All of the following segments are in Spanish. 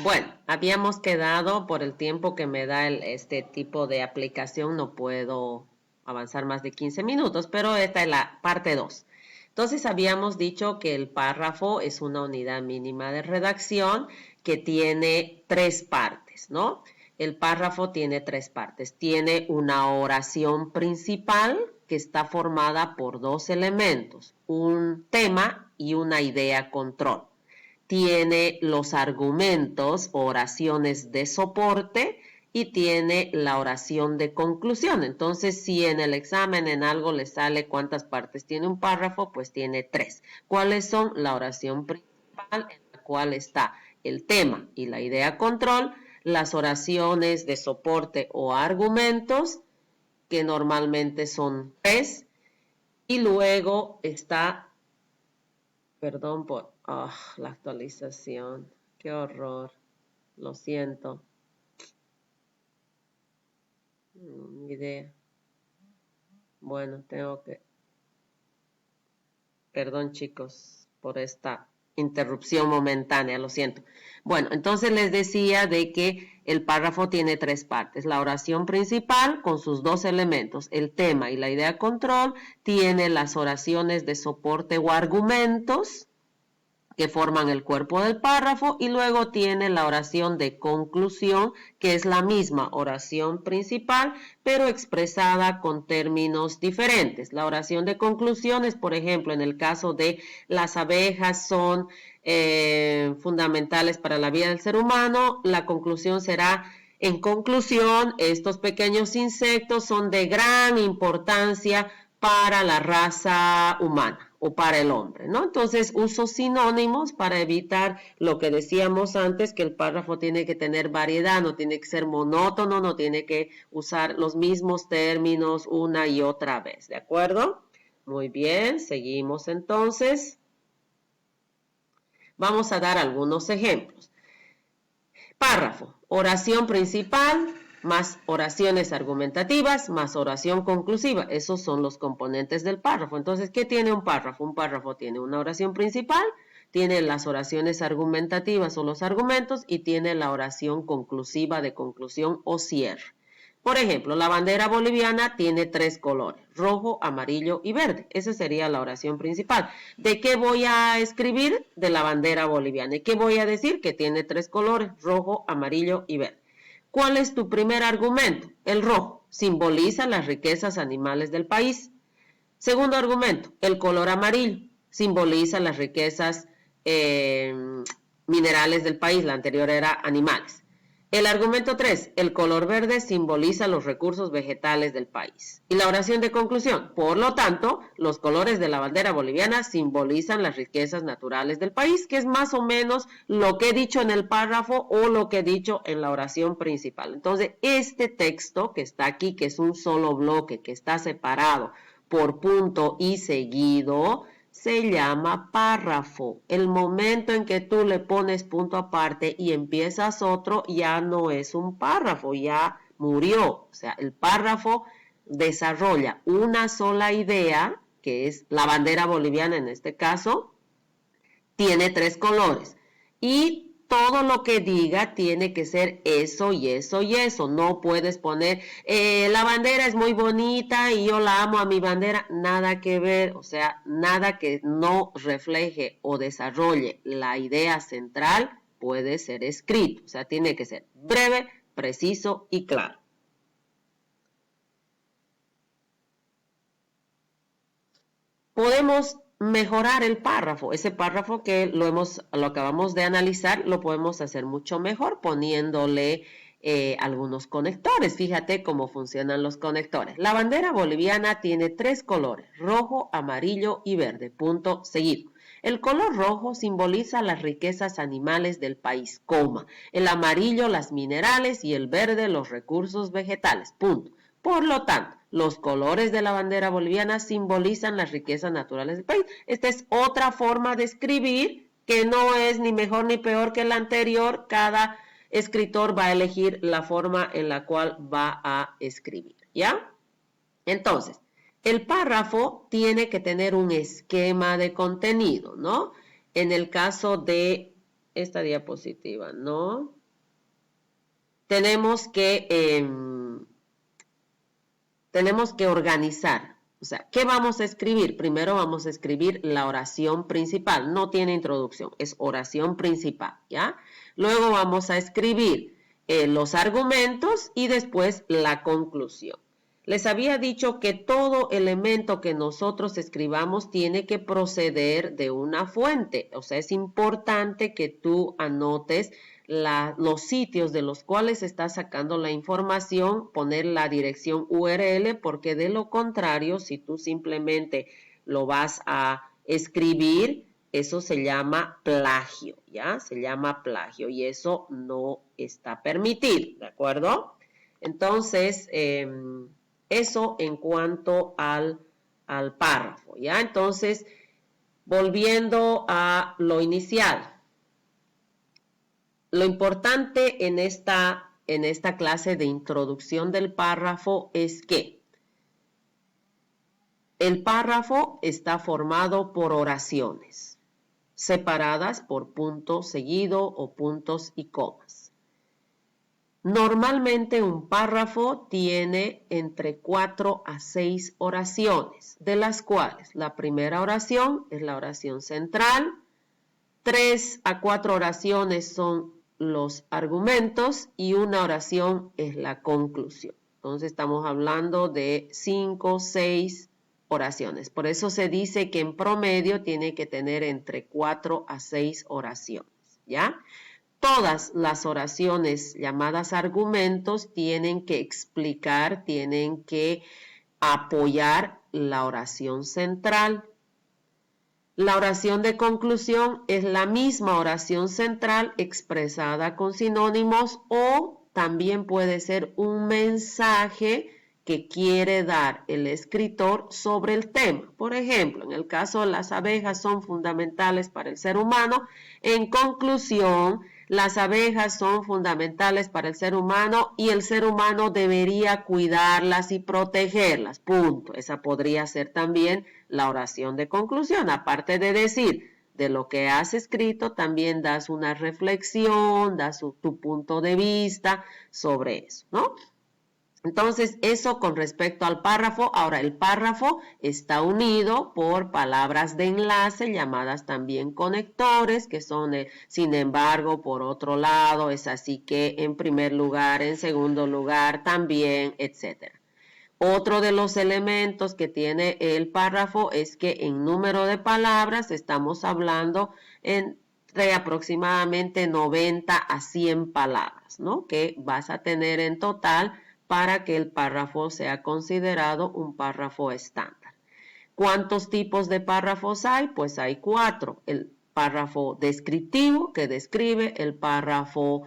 Bueno, habíamos quedado por el tiempo que me da este tipo de aplicación, no puedo avanzar más de 15 minutos, pero esta es la parte 2. Entonces habíamos dicho que el párrafo es una unidad mínima de redacción que tiene 3 partes, ¿no? El párrafo tiene 3 partes. Tiene una oración principal que está formada por 2 elementos, un tema y una idea control. Tiene los argumentos, oraciones de soporte y tiene la oración de conclusión. Entonces, si en el examen en algo le sale cuántas partes tiene un párrafo, pues tiene 3. ¿Cuáles son? La oración principal, en la cual está el tema y la idea control, las oraciones de soporte o argumentos, que normalmente son 3, y luego está, perdón por la actualización, qué horror, lo siento, ni idea. Bueno, tengo que, perdón chicos por esta interrupción momentánea, lo siento. Bueno, entonces les decía de que el párrafo tiene 3 partes. La oración principal con sus 2 elementos, el tema y la idea control, tiene las oraciones de soporte o argumentos que forman el cuerpo del párrafo, y luego tiene la oración de conclusión, que es la misma oración principal, pero expresada con términos diferentes. La oración de conclusión es, por ejemplo, en el caso de las abejas son fundamentales para la vida del ser humano, la conclusión será: en conclusión, estos pequeños insectos son de gran importancia para la raza humana o para el hombre, ¿no? Entonces uso sinónimos para evitar lo que decíamos antes, que el párrafo tiene que tener variedad, no tiene que ser monótono, no tiene que usar los mismos términos una y otra vez, ¿de acuerdo? Muy bien, seguimos entonces. Vamos a dar algunos ejemplos. Párrafo, oración principal, más oraciones argumentativas, más oración conclusiva. Esos son los componentes del párrafo. Entonces, ¿qué tiene un párrafo? Un párrafo tiene una oración principal, tiene las oraciones argumentativas o los argumentos, y tiene la oración conclusiva de conclusión o cierre. Por ejemplo, la bandera boliviana tiene 3 colores, rojo, amarillo y verde. Esa sería la oración principal. ¿De qué voy a escribir? De la bandera boliviana. ¿Y qué voy a decir? Que tiene 3 colores, rojo, amarillo y verde. ¿Cuál es tu primer argumento? El rojo simboliza las riquezas animales del país. Segundo argumento, el color amarillo simboliza las riquezas minerales del país. La anterior era animales. El argumento 3, el color verde simboliza los recursos vegetales del país. Y la oración de conclusión, por lo tanto, los colores de la bandera boliviana simbolizan las riquezas naturales del país, que es más o menos lo que he dicho en el párrafo o lo que he dicho en la oración principal. Entonces, este texto que está aquí, que es un solo bloque, que está separado por punto y seguido, se llama párrafo. El momento en que tú le pones punto aparte y empiezas otro, ya no es un párrafo, ya murió. O sea, el párrafo desarrolla una sola idea, que es la bandera boliviana en este caso, tiene 3 colores. Y todo lo que diga tiene que ser eso y eso y eso. No puedes poner, la bandera es muy bonita y yo la amo a mi bandera. Nada que ver, o sea, nada que no refleje o desarrolle la idea central puede ser escrito. O sea, tiene que ser breve, preciso y claro. Podemos mejorar el párrafo. Ese párrafo que lo acabamos de analizar, lo podemos hacer mucho mejor poniéndole algunos conectores. Fíjate cómo funcionan los conectores. La bandera boliviana tiene 3 colores, rojo, amarillo y verde. Punto seguido. El color rojo simboliza las riquezas animales del país, coma. El amarillo las minerales y el verde los recursos vegetales. Punto. Por lo tanto, los colores de la bandera boliviana simbolizan las riquezas naturales del país. Esta es otra forma de escribir que no es ni mejor ni peor que la anterior. Cada escritor va a elegir la forma en la cual va a escribir, ¿ya? Entonces, el párrafo tiene que tener un esquema de contenido, ¿no? En el caso de esta diapositiva, ¿no? Tenemos que organizar. O sea, ¿qué vamos a escribir? Primero vamos a escribir la oración principal. No tiene introducción, es oración principal, ¿ya? Luego vamos a escribir los argumentos y después la conclusión. Les había dicho que todo elemento que nosotros escribamos tiene que proceder de una fuente. O sea, es importante que tú anotes los sitios de los cuales estás sacando la información, poner la dirección URL, porque de lo contrario, si tú simplemente lo vas a escribir, eso se llama plagio, ¿ya? Se llama plagio y eso no está permitido, ¿de acuerdo? Entonces, eso en cuanto al párrafo, ¿ya? Entonces, volviendo a lo inicial. Lo importante en esta clase de introducción del párrafo es que el párrafo está formado por oraciones, separadas por punto seguido o puntos y comas. Normalmente un párrafo tiene entre 4 a 6 oraciones, de las cuales la primera oración es la oración central, 3 a 4 oraciones son los argumentos y una oración es la conclusión. Entonces estamos hablando de 5, 6 oraciones. Por eso se dice que en promedio tiene que tener entre 4 a 6 oraciones, ¿ya? Todas las oraciones llamadas argumentos tienen que explicar, tienen que apoyar la oración central. La oración de conclusión es la misma oración central expresada con sinónimos o también puede ser un mensaje que quiere dar el escritor sobre el tema. Por ejemplo, en el caso de las abejas son fundamentales para el ser humano. En conclusión, las abejas son fundamentales para el ser humano y el ser humano debería cuidarlas y protegerlas. Punto. Esa podría ser también la oración de conclusión. Aparte de decir de lo que has escrito, también das una reflexión, das tu punto de vista sobre eso, ¿no? Entonces, eso con respecto al párrafo. Ahora, el párrafo está unido por palabras de enlace, llamadas también conectores, que son sin embargo, por otro lado, es así que, en primer lugar, en segundo lugar, también, etc. Otro de los elementos que tiene el párrafo es que en número de palabras estamos hablando entre aproximadamente 90 a 100 palabras, ¿no? Que vas a tener en total para que el párrafo sea considerado un párrafo estándar. ¿Cuántos tipos de párrafos hay? Pues hay 4. El párrafo descriptivo, que describe; el párrafo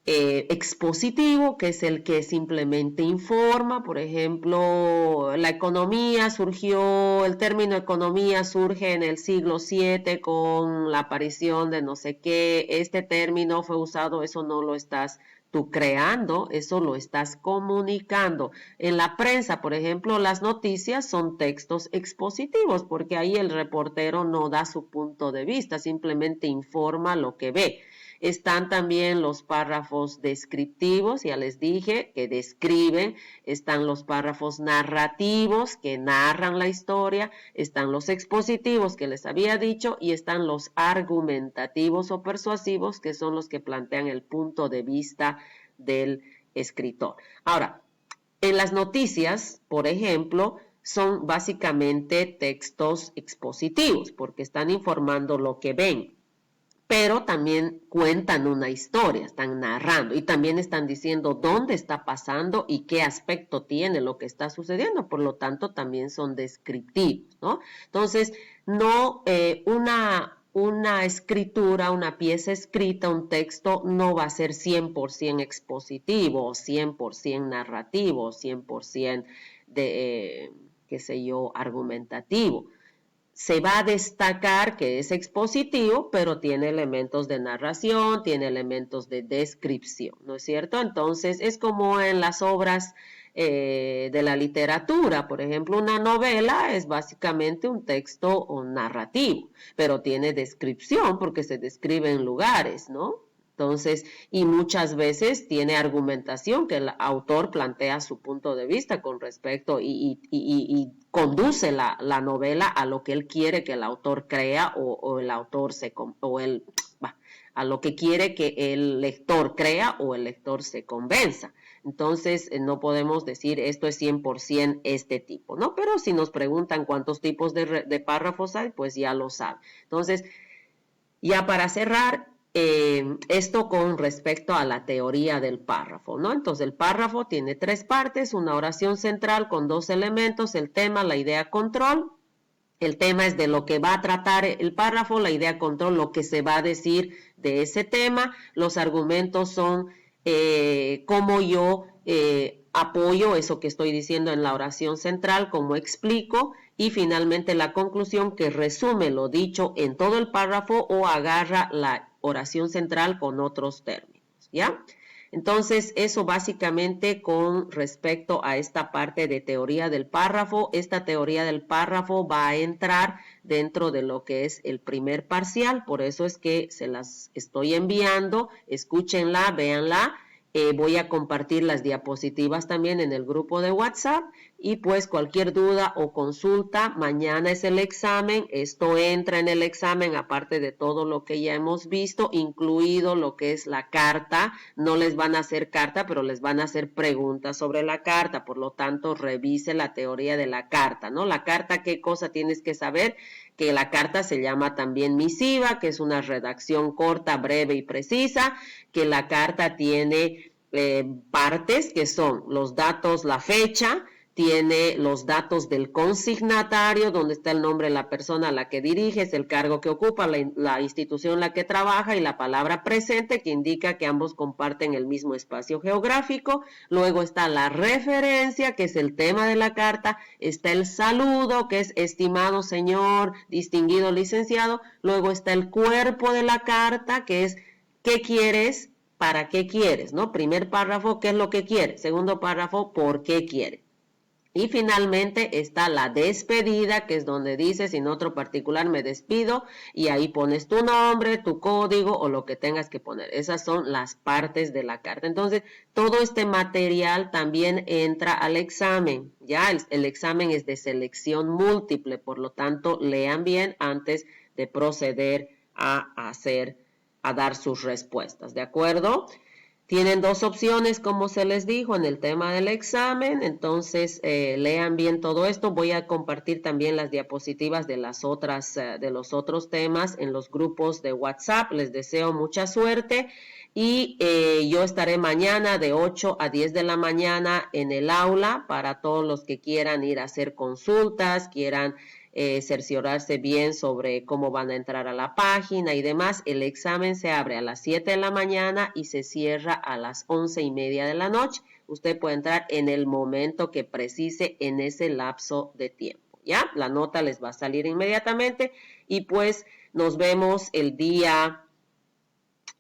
expositivo, que es el que simplemente informa. Por ejemplo, la economía surgió, el término economía surge en el siglo VII con la aparición de no sé qué, este término fue usado, eso no lo estás tú creando, eso lo estás comunicando. En la prensa, por ejemplo, las noticias son textos expositivos, porque ahí el reportero no da su punto de vista, simplemente informa lo que ve. Están también los párrafos descriptivos, ya les dije, que describen. Están los párrafos narrativos, que narran la historia. Están los expositivos, que les había dicho, y están los argumentativos o persuasivos, que son los que plantean el punto de vista del escritor. Ahora, en las noticias, por ejemplo, son básicamente textos expositivos, porque están informando lo que ven, pero también cuentan una historia, están narrando y también están diciendo dónde está pasando y qué aspecto tiene lo que está sucediendo, por lo tanto también son descriptivos, ¿no? Entonces, no una escritura, una pieza escrita, un texto no va a ser 100% expositivo, o 100% narrativo, o 100% de, qué sé yo, argumentativo. Se va a destacar que es expositivo, pero tiene elementos de narración, tiene elementos de descripción, ¿no es cierto? Entonces, es como en las obras de la literatura. Por ejemplo, una novela es básicamente un texto narrativo, pero tiene descripción porque se describen lugares, ¿no? Entonces, y muchas veces tiene argumentación que el autor plantea su punto de vista con respecto y conduce la novela a lo que él quiere que el autor crea o el autor a lo que quiere que el lector crea o el lector se convenza. Entonces, no podemos decir esto es 100% este tipo, ¿no? Pero si nos preguntan cuántos tipos de párrafos hay, pues ya lo saben. Entonces, ya para cerrar, esto con respecto a la teoría del párrafo, ¿no? Entonces, el párrafo tiene 3 partes, una oración central con 2 elementos, el tema, la idea, control. El tema es de lo que va a tratar el párrafo, la idea, control, lo que se va a decir de ese tema. Los argumentos son cómo yo apoyo eso que estoy diciendo en la oración central, cómo explico, y finalmente la conclusión que resume lo dicho en todo el párrafo o agarra la oración central con otros términos, ¿ya? Entonces, eso básicamente con respecto a esta parte de teoría del párrafo. Esta teoría del párrafo va a entrar dentro de lo que es el primer parcial, por eso es que se las estoy enviando, escúchenla, véanla. Voy a compartir las diapositivas también en el grupo de WhatsApp y pues cualquier duda o consulta, mañana es el examen, esto entra en el examen aparte de todo lo que ya hemos visto, incluido lo que es la carta, no les van a hacer carta, pero les van a hacer preguntas sobre la carta, por lo tanto revise la teoría de la carta, ¿no? La carta, ¿qué cosa tienes que saber? Que la carta se llama también misiva, que es una redacción corta, breve y precisa, que la carta tiene partes que son los datos, la fecha, tiene los datos del consignatario, donde está el nombre de la persona a la que diriges, el cargo que ocupa, la institución en la que trabaja y la palabra presente, que indica que ambos comparten el mismo espacio geográfico. Luego está la referencia, que es el tema de la carta. Está el saludo, que es estimado señor, distinguido licenciado. Luego está el cuerpo de la carta, que es ¿qué quieres? ¿Para qué quieres? ¿No? Primer párrafo, ¿qué es lo que quieres? Segundo párrafo, ¿por qué quieres? Y finalmente está la despedida, que es donde dices, en otro particular me despido, y ahí pones tu nombre, tu código o lo que tengas que poner. Esas son las partes de la carta. Entonces, todo este material también entra al examen. Ya el examen es de selección múltiple, por lo tanto, lean bien antes de proceder a dar sus respuestas, ¿de acuerdo? Tienen 2 opciones, como se les dijo, en el tema del examen. Entonces, lean bien todo esto. Voy a compartir también las diapositivas de de los otros temas en los grupos de WhatsApp. Les deseo mucha suerte. Y yo estaré mañana de 8 a 10 de la mañana en el aula para todos los que quieran ir a hacer consultas, quieran cerciorarse bien sobre cómo van a entrar a la página y demás. El examen se abre a las 7 de la mañana y se cierra a las 11:30 de la noche. Usted puede entrar en el momento que precise en ese lapso de tiempo, ¿ya? La nota les va a salir inmediatamente y pues nos vemos el día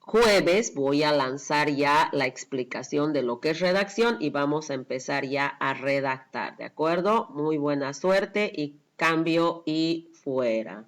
jueves. Voy a lanzar ya la explicación de lo que es redacción y vamos a empezar ya a redactar, ¿de acuerdo? Muy buena suerte y cambio y fuera.